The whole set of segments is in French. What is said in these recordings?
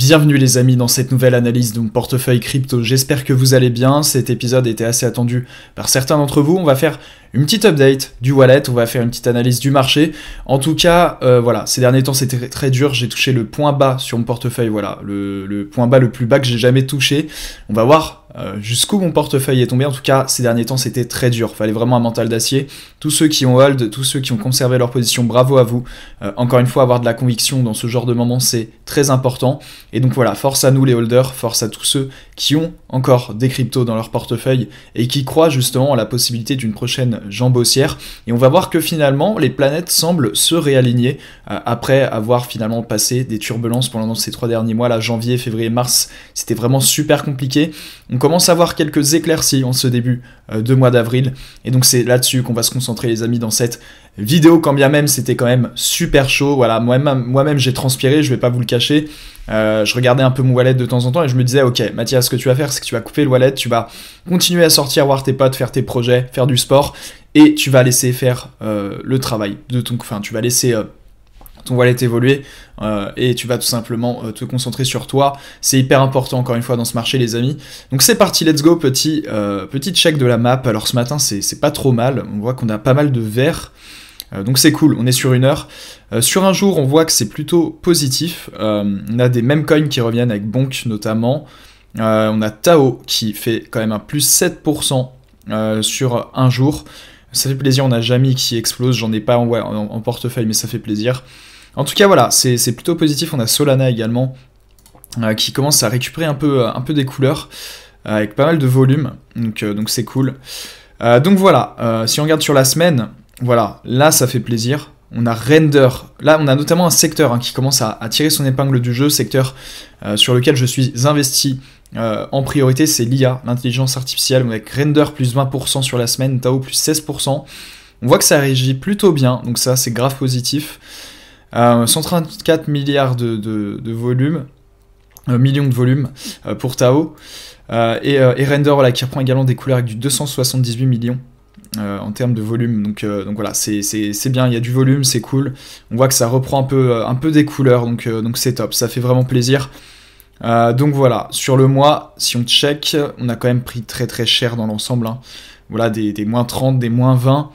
Bienvenue les amis dans cette nouvelle analyse de mon portefeuille crypto, j'espère que vous allez bien, cet épisode était assez attendu par certains d'entre vous, on va faire une petite update du wallet, on va faire une petite analyse du marché, en tout cas voilà, ces derniers temps c'était très dur, j'ai touché le point bas sur mon portefeuille, voilà, le point bas le plus bas que j'ai jamais touché, on va voir jusqu'où mon portefeuille est tombé, en tout cas ces derniers temps c'était très dur, fallait vraiment un mental d'acier, tous ceux qui ont hold, tous ceux qui ont conservé leur position, bravo à vous, encore une fois avoir de la conviction dans ce genre de moment c'est très important, et donc voilà, force à nous les holders, force à tous ceux qui ont encore des cryptos dans leur portefeuille et qui croient justement à la possibilité d'une prochaine jambe haussière, et on va voir que finalement les planètes semblent se réaligner après avoir finalement passé des turbulences pendant ces 3 derniers mois, là janvier, février, mars, c'était vraiment super compliqué, on commence à voir quelques éclaircies en ce début de mois d'avril, et donc c'est là-dessus qu'on va se concentrer les amis dans cette vidéo, quand bien même c'était quand même super chaud, voilà, moi-même j'ai transpiré, je vais pas vous le cacher, je regardais un peu mon wallet de temps en temps et je me disais ok Mathias, ce que tu vas faire c'est que tu vas couper le wallet, tu vas continuer à sortir voir tes potes, faire tes projets, faire du sport, et tu vas laisser faire le travail de ton, enfin tu vas laisser ton wallet évoluer et tu vas tout simplement te concentrer sur toi, c'est hyper important encore une fois dans ce marché les amis. Donc c'est parti, let's go, petit check de la map. Alors ce matin c'est pas trop mal, on voit qu'on a pas mal de verts, donc c'est cool, on est sur une heure. Sur un jour on voit que c'est plutôt positif, on a des meme coins qui reviennent avec Bonk notamment, on a Tao qui fait quand même un plus 7% sur un jour, ça fait plaisir, on a Jami qui explose, j'en ai pas en portefeuille mais ça fait plaisir. En tout cas voilà, c'est plutôt positif, on a Solana également qui commence à récupérer un peu des couleurs avec pas mal de volume, donc c'est cool. Donc voilà, si on regarde sur la semaine, voilà, là ça fait plaisir, on a Render, là on a notamment un secteur qui commence à tirer son épingle du jeu, secteur sur lequel je suis investi en priorité, c'est l'IA, l'intelligence artificielle, avec Render plus 20% sur la semaine, Tao plus 16%, on voit que ça réagit plutôt bien, donc ça c'est grave positif. 134 milliards de volume, millions de volume pour Tao, et Render voilà, qui reprend également des couleurs avec du 278 millions en termes de volume, donc voilà, c'est bien, il y a du volume, c'est cool, on voit que ça reprend un peu des couleurs, donc c'est top, ça fait vraiment plaisir. Donc voilà, sur le mois, si on check, on a quand même pris très très cher dans l'ensemble, voilà, des moins 30, des moins 20,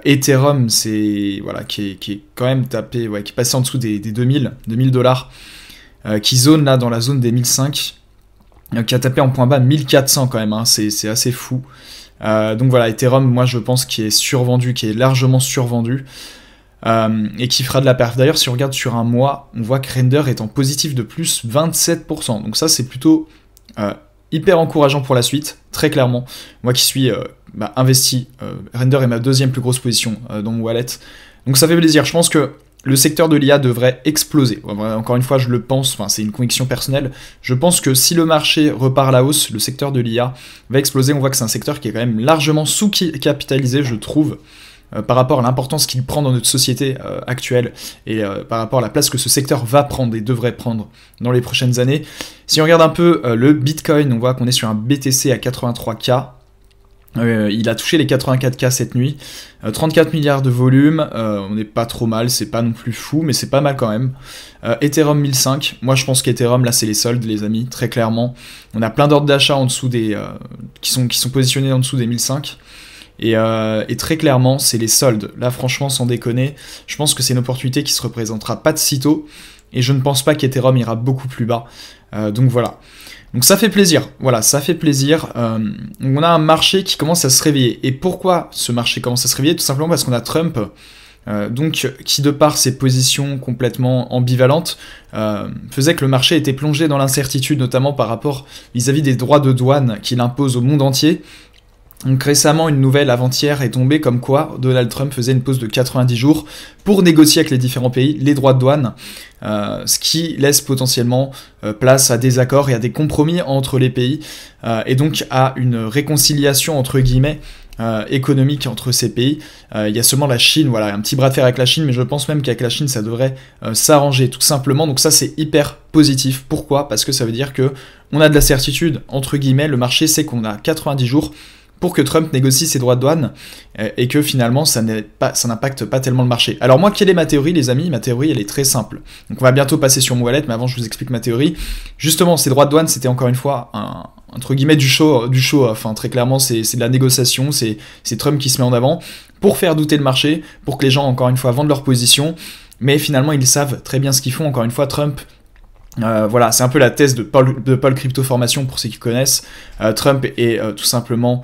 Ethereum, c'est voilà, qui est quand même tapé, ouais, qui est passé en dessous des 2000 dollars, qui zone là dans la zone des 1005, qui a tapé en point bas 1400 quand même, c'est assez fou. Donc voilà, Ethereum, moi je pense qu'il est survendu, qui est largement survendu, et qui fera de la perf. D'ailleurs, si on regarde sur un mois, on voit que Render est en positif de plus 27%, donc ça c'est plutôt hyper encourageant pour la suite, très clairement. Moi qui suis investi, Render est ma deuxième plus grosse position dans mon wallet, donc ça fait plaisir. Je pense que le secteur de l'IA devrait exploser, encore une fois je le pense, enfin c'est une conviction personnelle, je pense que si le marché repart à la hausse, le secteur de l'IA va exploser. On voit que c'est un secteur qui est quand même largement sous-capitalisé, je trouve, par rapport à l'importance qu'il prend dans notre société actuelle, et par rapport à la place que ce secteur va prendre et devrait prendre dans les prochaines années. Si on regarde un peu le Bitcoin, on voit qu'on est sur un BTC à 83K, il a touché les 84K cette nuit, 34 milliards de volume, on n'est pas trop mal, c'est pas non plus fou, mais c'est pas mal quand même. Ethereum 1005, moi je pense qu'Ethereum là c'est les soldes les amis, très clairement. On a plein d'ordres d'achat en dessous des qui sont positionnés en dessous des 1005. Et très clairement c'est les soldes, là franchement sans déconner, je pense que c'est une opportunité qui se représentera pas de sitôt, et je ne pense pas qu'Ethereum ira beaucoup plus bas, donc voilà. Donc ça fait plaisir, voilà, ça fait plaisir. On a un marché qui commence à se réveiller. Et pourquoi ce marché commence à se réveiller? Tout simplement parce qu'on a Trump, donc qui de par ses positions complètement ambivalentes, faisait que le marché était plongé dans l'incertitude, notamment par rapport vis-à-vis des droits de douane qu'il impose au monde entier. Donc récemment, une nouvelle avant-hier est tombée comme quoi Donald Trump faisait une pause de 90 jours pour négocier avec les différents pays les droits de douane, ce qui laisse potentiellement place à des accords et à des compromis entre les pays, et donc à une réconciliation entre guillemets économique entre ces pays. Il y a seulement la Chine, voilà, un petit bras de fer avec la Chine, mais je pense même qu'avec la Chine ça devrait s'arranger tout simplement, donc ça c'est hyper positif. Pourquoi? Parce que ça veut dire que on a de la certitude, entre guillemets, le marché sait qu'on a 90 jours pour que Trump négocie ses droits de douane et que finalement ça n'impacte pas tellement le marché. Alors moi, quelle est ma théorie, les amis? Ma théorie, elle est très simple. Donc on va bientôt passer sur mon wallet, mais avant je vous explique ma théorie. Justement, ces droits de douane, c'était encore une fois entre guillemets du show, enfin très clairement c'est de la négociation, c'est Trump qui se met en avant pour faire douter le marché, pour que les gens encore une fois vendent leur position, mais finalement ils savent très bien ce qu'ils font. Encore une fois, Trump, voilà, c'est un peu la thèse de Paul Crypto Formation pour ceux qui connaissent. Trump est tout simplement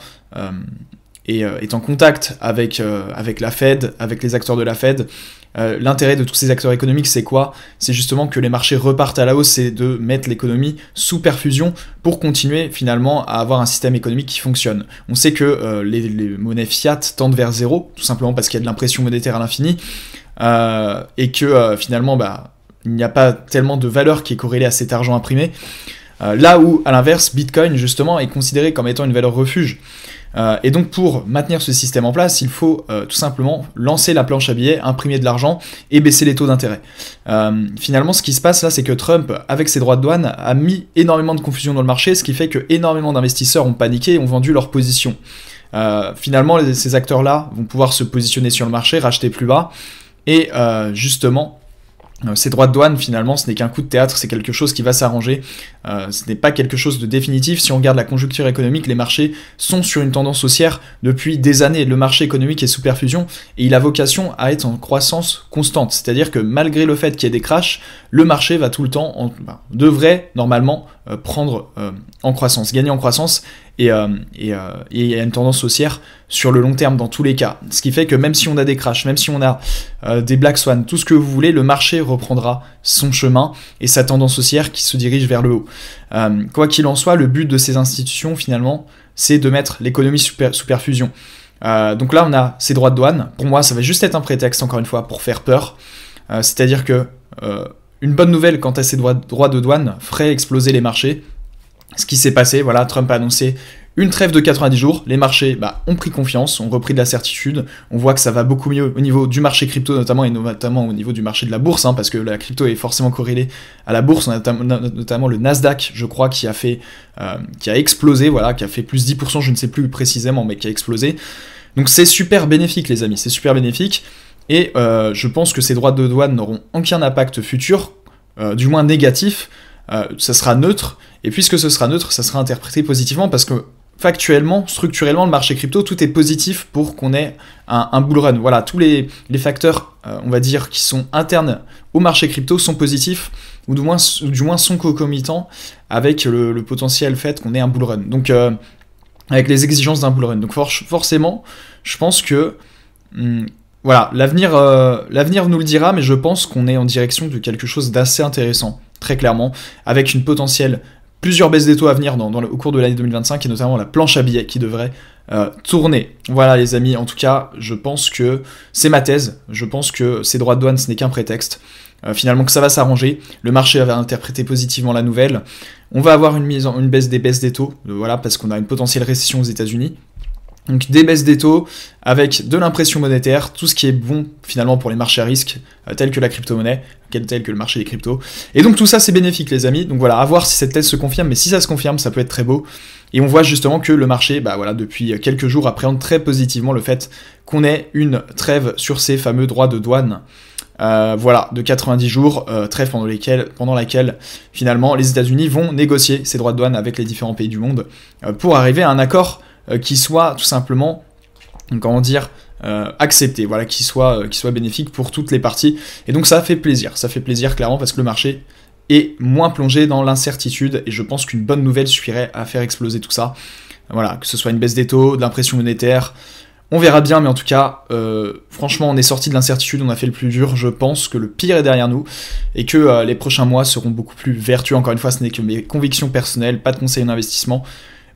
est en contact avec la Fed, avec les acteurs de la Fed. L'intérêt de tous ces acteurs économiques, c'est quoi? C'est justement que les marchés repartent à la hausse, c'est de mettre l'économie sous perfusion pour continuer finalement à avoir un système économique qui fonctionne. On sait que les monnaies fiat tendent vers zéro, tout simplement parce qu'il y a de l'impression monétaire à l'infini, et que finalement, il n'y a pas tellement de valeur qui est corrélée à cet argent imprimé. Là où, à l'inverse, Bitcoin, justement, est considéré comme étant une valeur refuge. Et donc pour maintenir ce système en place, il faut tout simplement lancer la planche à billets, imprimer de l'argent et baisser les taux d'intérêt. Finalement, ce qui se passe là, c'est que Trump, avec ses droits de douane, a mis énormément de confusion dans le marché, ce qui fait que énormément d'investisseurs ont paniqué et ont vendu leur position. Finalement, ces acteurs-là vont pouvoir se positionner sur le marché, racheter plus bas, et justement, ces droits de douane, finalement, ce n'est qu'un coup de théâtre, c'est quelque chose qui va s'arranger, ce n'est pas quelque chose de définitif. Si on regarde la conjoncture économique, les marchés sont sur une tendance haussière depuis des années. Le marché économique est sous perfusion et il a vocation à être en croissance constante, c'est-à-dire que malgré le fait qu'il y ait des crashs, le marché va tout le temps, devrait normalement prendre en croissance, gagner en croissance, et il y a une tendance haussière sur le long terme dans tous les cas. Ce qui fait que même si on a des crashs, même si on a des black swans, tout ce que vous voulez, le marché reprendra son chemin et sa tendance haussière qui se dirige vers le haut. Quoi qu'il en soit, le but de ces institutions, finalement, c'est de mettre l'économie sous perfusion. Donc là, on a ces droits de douane. Pour moi, ça va juste être un prétexte, encore une fois, pour faire peur. C'est-à-dire que une bonne nouvelle quant à ces droits de douane ferait exploser les marchés. Ce qui s'est passé, voilà, Trump a annoncé une trêve de 90 jours, les marchés ont pris confiance, ont repris de la certitude, on voit que ça va beaucoup mieux au niveau du marché crypto notamment, et notamment au niveau du marché de la bourse, parce que la crypto est forcément corrélée à la bourse. On a notamment le Nasdaq, je crois, qui a explosé, voilà, qui a fait plus 10%, je ne sais plus précisément, mais qui a explosé. Donc c'est super bénéfique, les amis, c'est super bénéfique, et je pense que ces droits de douane n'auront aucun impact futur, du moins négatif. Ça sera neutre, et puisque ce sera neutre, ça sera interprété positivement, parce que factuellement, structurellement, le marché crypto, tout est positif pour qu'on ait un bull run. Voilà, tous les facteurs, on va dire, qui sont internes au marché crypto sont positifs, ou du moins sont concomitants avec le potentiel fait qu'on ait un bull run. Donc, avec les exigences d'un bull run. Donc forcément, je pense que voilà, l'avenir nous le dira, mais je pense qu'on est en direction de quelque chose d'assez intéressant, très clairement, avec une potentielle plusieurs baisses des taux à venir au cours de l'année 2025, et notamment la planche à billets qui devrait tourner. Voilà, les amis, en tout cas, je pense que c'est ma thèse, je pense que ces droits de douane, ce n'est qu'un prétexte, finalement que ça va s'arranger, le marché va interpréter positivement la nouvelle, on va avoir une baisse des taux, voilà, parce qu'on a une potentielle récession aux États-Unis. Donc des baisses des taux avec de l'impression monétaire, tout ce qui est bon finalement pour les marchés à risque, tels que la crypto-monnaie, tel que le marché des cryptos. Et donc tout ça c'est bénéfique, les amis. Donc voilà, à voir si cette thèse se confirme, mais si ça se confirme, ça peut être très beau. Et on voit justement que le marché, voilà, depuis quelques jours, appréhende très positivement le fait qu'on ait une trêve sur ces fameux droits de douane. Voilà, de 90 jours, trêve pendant laquelle finalement les États-Unis vont négocier ces droits de douane avec les différents pays du monde pour arriver à un accord qui soit tout simplement, comment dire, accepté, voilà, qui soit bénéfique pour toutes les parties. Et donc ça fait plaisir clairement, parce que le marché est moins plongé dans l'incertitude, et je pense qu'une bonne nouvelle suffirait à faire exploser tout ça. Voilà, que ce soit une baisse des taux, de l'impression monétaire, on verra bien, mais en tout cas, franchement, on est sorti de l'incertitude, on a fait le plus dur, je pense que le pire est derrière nous, et que les prochains mois seront beaucoup plus vertueux. Encore une fois, ce n'est que mes convictions personnelles, pas de conseils d'investissement.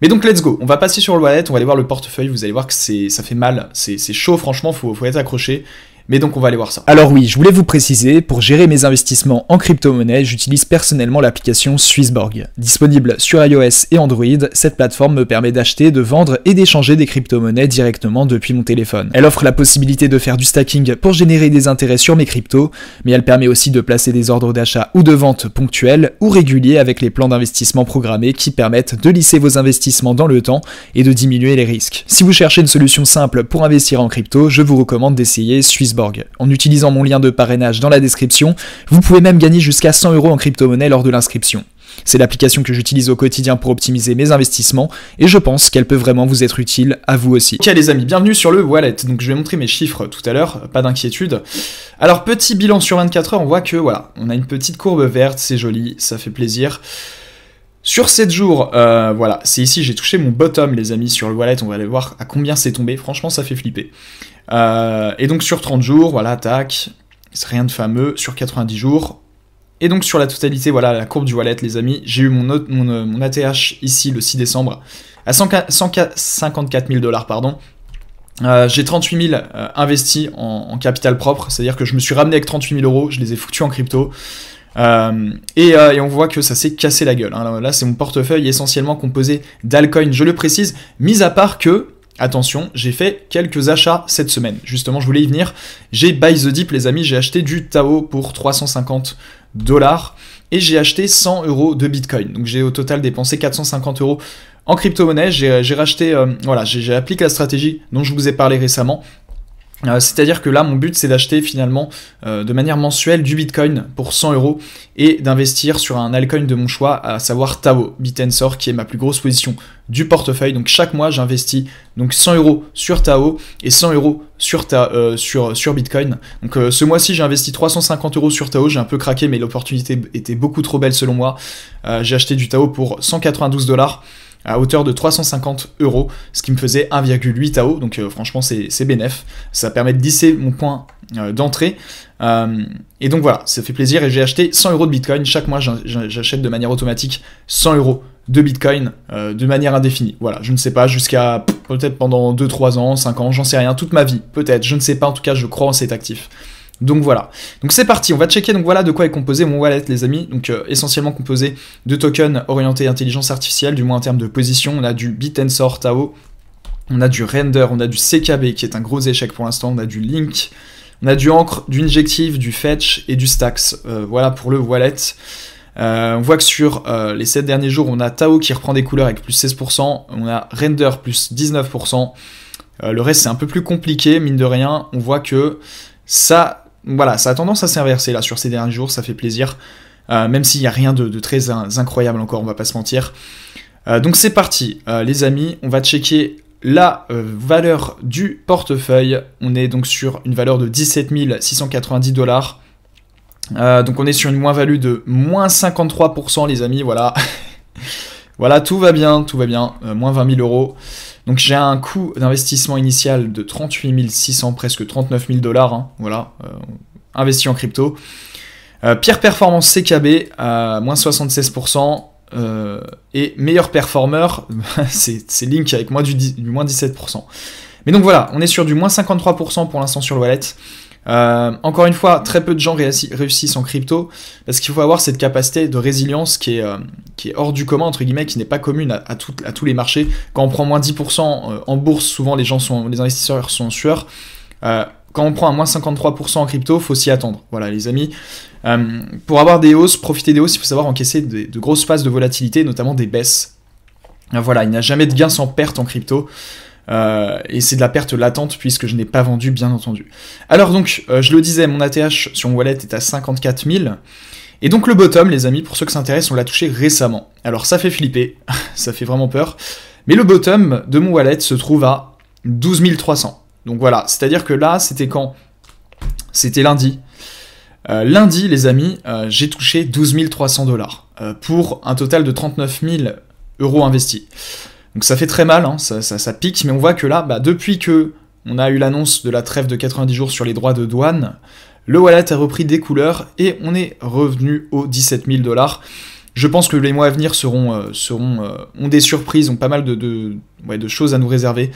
Mais donc let's go, on va passer sur le wallet, on va aller voir le portefeuille, vous allez voir que ça fait mal, c'est chaud franchement, faut être accroché. Mais donc on va aller voir ça. Alors oui, je voulais vous préciser, pour gérer mes investissements en crypto-monnaie, j'utilise personnellement l'application Swissborg. Disponible sur iOS et Android, cette plateforme me permet d'acheter, de vendre et d'échanger des crypto-monnaies directement depuis mon téléphone. Elle offre la possibilité de faire du stacking pour générer des intérêts sur mes cryptos, mais elle permet aussi de placer des ordres d'achat ou de vente ponctuels ou réguliers avec les plans d'investissement programmés qui permettent de lisser vos investissements dans le temps et de diminuer les risques. Si vous cherchez une solution simple pour investir en crypto, je vous recommande d'essayer Swissborg. En utilisant mon lien de parrainage dans la description, vous pouvez même gagner jusqu'à 100 € en crypto-monnaie lors de l'inscription. C'est l'application que j'utilise au quotidien pour optimiser mes investissements et je pense qu'elle peut vraiment vous être utile à vous aussi. Ok les amis, bienvenue sur le wallet. Donc je vais montrer mes chiffres tout à l'heure, pas d'inquiétude. Alors petit bilan sur 24 heures, on voit que voilà, on a une petite courbe verte, c'est joli, ça fait plaisir. Sur 7 jours, voilà, c'est ici, j'ai touché mon bottom les amis sur le wallet, on va aller voir à combien c'est tombé, franchement ça fait flipper. Et donc sur 30 jours, voilà, tac, c'est rien de fameux, sur 90 jours, et donc sur la totalité, voilà, la courbe du wallet les amis, j'ai eu mon ATH ici le 6 décembre, à 154 000 $, pardon. J'ai 38 000 investis en capital propre, c'est-à-dire que je me suis ramené avec 38 000 €, je les ai foutus en crypto, et on voit que ça s'est cassé la gueule. Hein. Là, c'est mon portefeuille essentiellement composé d'altcoins, je le précise, mis à part que, attention, j'ai fait quelques achats cette semaine. Justement, je voulais y venir. J'ai buy the dip, les amis, j'ai acheté du Tao pour 350 $ et j'ai acheté 100 € de Bitcoin. Donc j'ai au total dépensé 450 € en crypto-monnaie. J'ai racheté, voilà, j'ai appliqué la stratégie dont je vous ai parlé récemment. C'est-à-dire que là, mon but, c'est d'acheter finalement de manière mensuelle du Bitcoin pour 100 € et d'investir sur un altcoin de mon choix, à savoir Tao, Bit&Sor, qui est ma plus grosse position du portefeuille. Donc chaque mois, j'investis donc 100 € sur Tao et 100 € sur Bitcoin. Donc ce mois-ci, j'ai investi 350 € sur Tao. J'ai un peu craqué, mais l'opportunité était beaucoup trop belle selon moi. J'ai acheté du Tao pour 192 $ à hauteur de 350 €, ce qui me faisait 1,8 Tao, donc franchement c'est bénef, ça permet de lisser mon point d'entrée, et donc voilà, ça fait plaisir, et j'ai acheté 100 € de Bitcoin, chaque mois j'achète de manière automatique 100 € de Bitcoin de manière indéfinie, voilà, je ne sais pas, jusqu'à peut-être pendant 2-3 ans, 5 ans, j'en sais rien, toute ma vie, peut-être, je ne sais pas, en tout cas je crois en cet actif. Donc voilà, donc c'est parti, on va checker donc voilà de quoi est composé mon wallet les amis, donc essentiellement composé de tokens orientés intelligence artificielle, du moins en termes de position. On a du Bit&Sor Tao, on a du Render, on a du CKB qui est un gros échec pour l'instant, on a du Link, on a du Ancre, du Injective, du Fetch et du Stacks, voilà pour le wallet. On voit que sur les 7 derniers jours, on a Tao qui reprend des couleurs avec plus 16%, on a Render plus 19%, le reste c'est un peu plus compliqué, mine de rien, on voit que ça... Voilà, ça a tendance à s'inverser là sur ces derniers jours, ça fait plaisir, même s'il n'y a rien de très incroyable encore, on va pas se mentir. Donc c'est parti, les amis, on va checker la valeur du portefeuille. On est donc sur une valeur de 17 690 $. Donc on est sur une moins-value de moins 53% les amis, voilà. Voilà, tout va bien, moins 20 000 €. Donc j'ai un coût d'investissement initial de 38 600, presque 39 000 $, hein, voilà, investi en crypto. Pire performance CKB, moins 76%, et meilleur performeur, c'est Link avec moins moins 17%. Mais donc voilà, on est sur du moins 53% pour l'instant sur le wallet. Encore une fois, très peu de gens réussissent en crypto, parce qu'il faut avoir cette capacité de résilience qui est hors du commun, entre guillemets, qui n'est pas commune à tous les marchés. Quand on prend moins 10% en bourse, souvent les investisseurs sont en sueur. Quand on prend un moins 53% en crypto, faut s'y attendre. Voilà les amis. Pour avoir des hausses, profiter des hausses, il faut savoir encaisser de grosses phases de volatilité, notamment des baisses. Voilà, il n'y a jamais de gain sans perte en crypto. Et c'est de la perte latente puisque je n'ai pas vendu bien entendu. Alors donc, je le disais, mon ATH sur mon wallet est à 54 000. Et donc le bottom, les amis, pour ceux que ça intéresse, on l'a touché récemment. Alors ça fait flipper, ça fait vraiment peur. Mais le bottom de mon wallet se trouve à 12 300. Donc voilà, c'est-à-dire que là, c'était quand? C'était lundi. Lundi, les amis, j'ai touché 12 300 $, pour un total de 39 000 € investis. Donc ça fait très mal, hein, ça pique, mais on voit que là, depuis que on a eu l'annonce de la trêve de 90 jours sur les droits de douane, le wallet a repris des couleurs et on est revenu aux 17 000 $. Je pense que les mois à venir ont des surprises, ont pas mal de choses à nous réserver.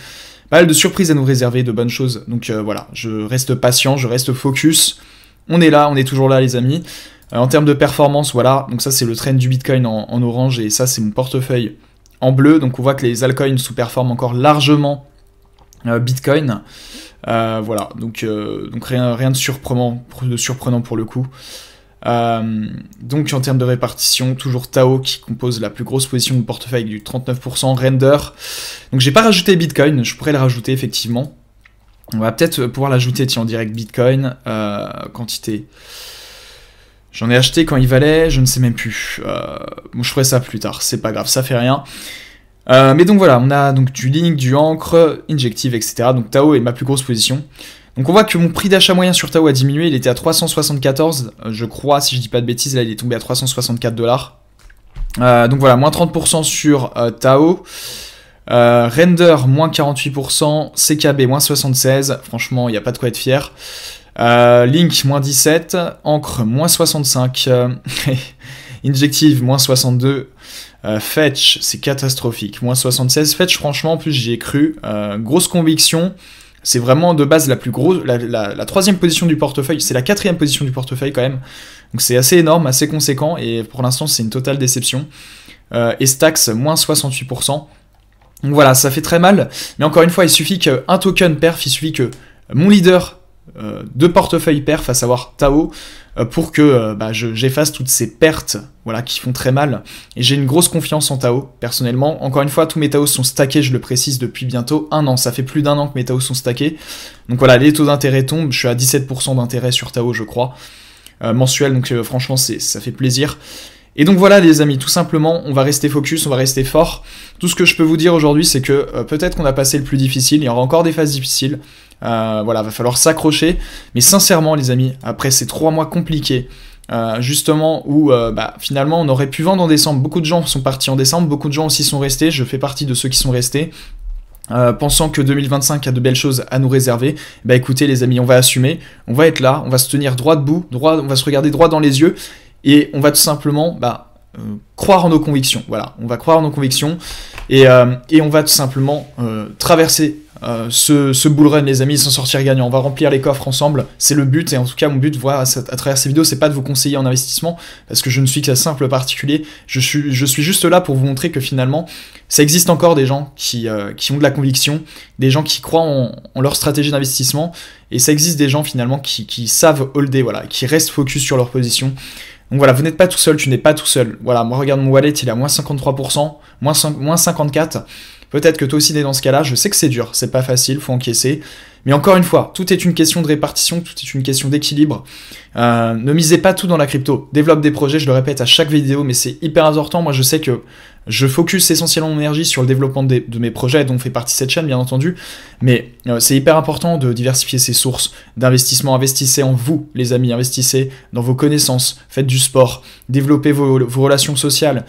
pas mal de surprises à nous réserver, de bonnes choses. Donc voilà, je reste patient, je reste focus. On est là, on est toujours là les amis. En termes de performance, voilà, donc ça c'est le trend du Bitcoin en orange et ça c'est mon portefeuille en bleu. Donc on voit que les altcoins sous-performent encore largement Bitcoin. Voilà, donc rien de surprenant pour le coup. Donc en termes de répartition, toujours Tao qui compose la plus grosse position du portefeuille avec du 39%, Render. Donc j'ai pas rajouté Bitcoin, je pourrais le rajouter effectivement. On va peut-être pouvoir l'ajouter en direct Bitcoin, quantité. J'en ai acheté quand il valait, je ne sais même plus. Bon, je ferai ça plus tard, c'est pas grave, ça fait rien. Mais donc voilà, on a donc du Link, du Ancre, Injective, etc. Donc Tao est ma plus grosse position. Donc on voit que mon prix d'achat moyen sur Tao a diminué, il était à 374, je crois, si je dis pas de bêtises, là il est tombé à 364 $. Donc voilà, moins 30% sur Tao. Render, moins 48%, CKB, moins 76%, franchement, il n'y a pas de quoi être fier. Link, moins 17%, Ancre, moins 65%, Injective, moins 62%, Fetch, c'est catastrophique, moins 76%. Fetch, franchement, en plus j'y ai cru, grosse conviction. C'est vraiment de base la plus grosse, la troisième position du portefeuille, c'est la quatrième position du portefeuille quand même. Donc c'est assez énorme, assez conséquent, et pour l'instant c'est une totale déception. Et Stax, moins 68%. Donc voilà, ça fait très mal, mais encore une fois, il suffit qu'un token perf, il suffit que mon leader de portefeuille perf, à savoir Tao, pour que j'efface toutes ces pertes voilà, qui font très mal. Et j'ai une grosse confiance en Tao, personnellement. Encore une fois, tous mes Tao sont stackés, je le précise, depuis bientôt 1 an. Ça fait plus d'1 an que mes Tao sont stackés. Donc voilà, les taux d'intérêt tombent, je suis à 17% d'intérêt sur Tao, je crois, mensuel, donc franchement, ça fait plaisir. Et donc voilà les amis, tout simplement, on va rester focus, on va rester fort. Tout ce que je peux vous dire aujourd'hui, c'est que peut-être qu'on a passé le plus difficile, il y aura encore des phases difficiles. Voilà, va falloir s'accrocher. Mais sincèrement les amis, après ces 3 mois compliqués, justement où finalement on aurait pu vendre en décembre, beaucoup de gens sont partis en décembre, beaucoup de gens aussi sont restés, je fais partie de ceux qui sont restés. Pensant que 2025 a de belles choses à nous réserver, bah écoutez les amis, on va assumer, on va être là, on va se tenir droit debout, on va se regarder droit dans les yeux, et on va tout simplement croire en nos convictions. Voilà, on va croire en nos convictions, et on va tout simplement traverser ce bull run les amis, s'en sortir gagnant. On va remplir les coffres ensemble, c'est le but, et en tout cas mon but voilà, à travers ces vidéos, c'est pas de vous conseiller en investissement, parce que je ne suis qu'un simple particulier, je suis juste là pour vous montrer que finalement, ça existe encore des gens qui ont de la conviction, des gens qui croient en leur stratégie d'investissement, et ça existe des gens finalement qui savent holder, voilà, qui restent focus sur leur position. Donc voilà, vous n'êtes pas tout seul, tu n'es pas tout seul. Voilà, moi regarde mon wallet, il est à moins 53%, moins 54%. Peut-être que toi aussi t'es dans ce cas-là, je sais que c'est dur, c'est pas facile, faut encaisser. Mais encore une fois, tout est une question de répartition, tout est une question d'équilibre. Ne misez pas tout dans la crypto. Développe des projets, je le répète à chaque vidéo, mais c'est hyper important. Moi je sais que je focus essentiellement mon énergie sur le développement de mes projets, dont fait partie cette chaîne bien entendu. Mais c'est hyper important de diversifier ses sources d'investissement. Investissez en vous les amis, investissez dans vos connaissances, faites du sport, développez vos relations sociales,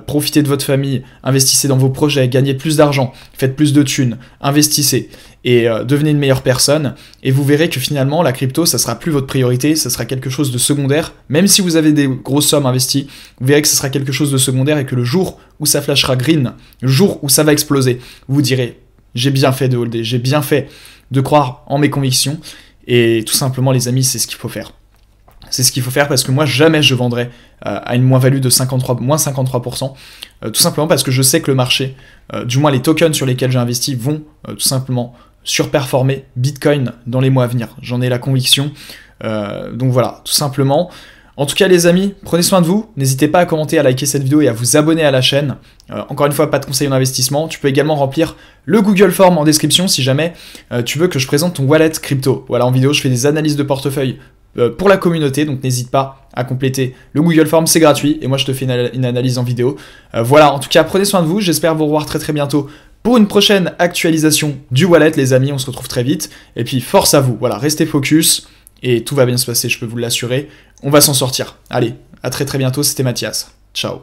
profitez de votre famille, investissez dans vos projets, gagnez plus d'argent, faites plus de thunes, investissez. Et devenez une meilleure personne, et vous verrez que finalement la crypto ça sera plus votre priorité, ça sera quelque chose de secondaire. Même si vous avez des grosses sommes investies, vous verrez que ça sera quelque chose de secondaire, et que le jour où ça flashera green, le jour où ça va exploser, vous direz j'ai bien fait de holder, j'ai bien fait de croire en mes convictions. Et tout simplement les amis, c'est ce qu'il faut faire. C'est ce qu'il faut faire, parce que moi jamais je vendrai à une moins-value de moins 53%, tout simplement parce que je sais que le marché, du moins les tokens sur lesquels j'ai investi, vont tout simplement surperformer Bitcoin dans les mois à venir. J'en ai la conviction. Donc voilà, tout simplement. En tout cas les amis, prenez soin de vous, n'hésitez pas à commenter, à liker cette vidéo et à vous abonner à la chaîne. Encore une fois, pas de conseils en investissement. Tu peux également remplir le Google Form en description si jamais tu veux que je présente ton wallet crypto. Voilà, en vidéo je fais des analyses de portefeuille pour la communauté, donc n'hésite pas à compléter le Google Form, c'est gratuit, et moi je te fais une analyse en vidéo. Voilà, en tout cas prenez soin de vous, j'espère vous revoir très très bientôt pour une prochaine actualisation du wallet les amis, on se retrouve très vite, et puis force à vous, voilà, restez focus, et tout va bien se passer, je peux vous l'assurer, on va s'en sortir. Allez, à très très bientôt, c'était Mathias, ciao.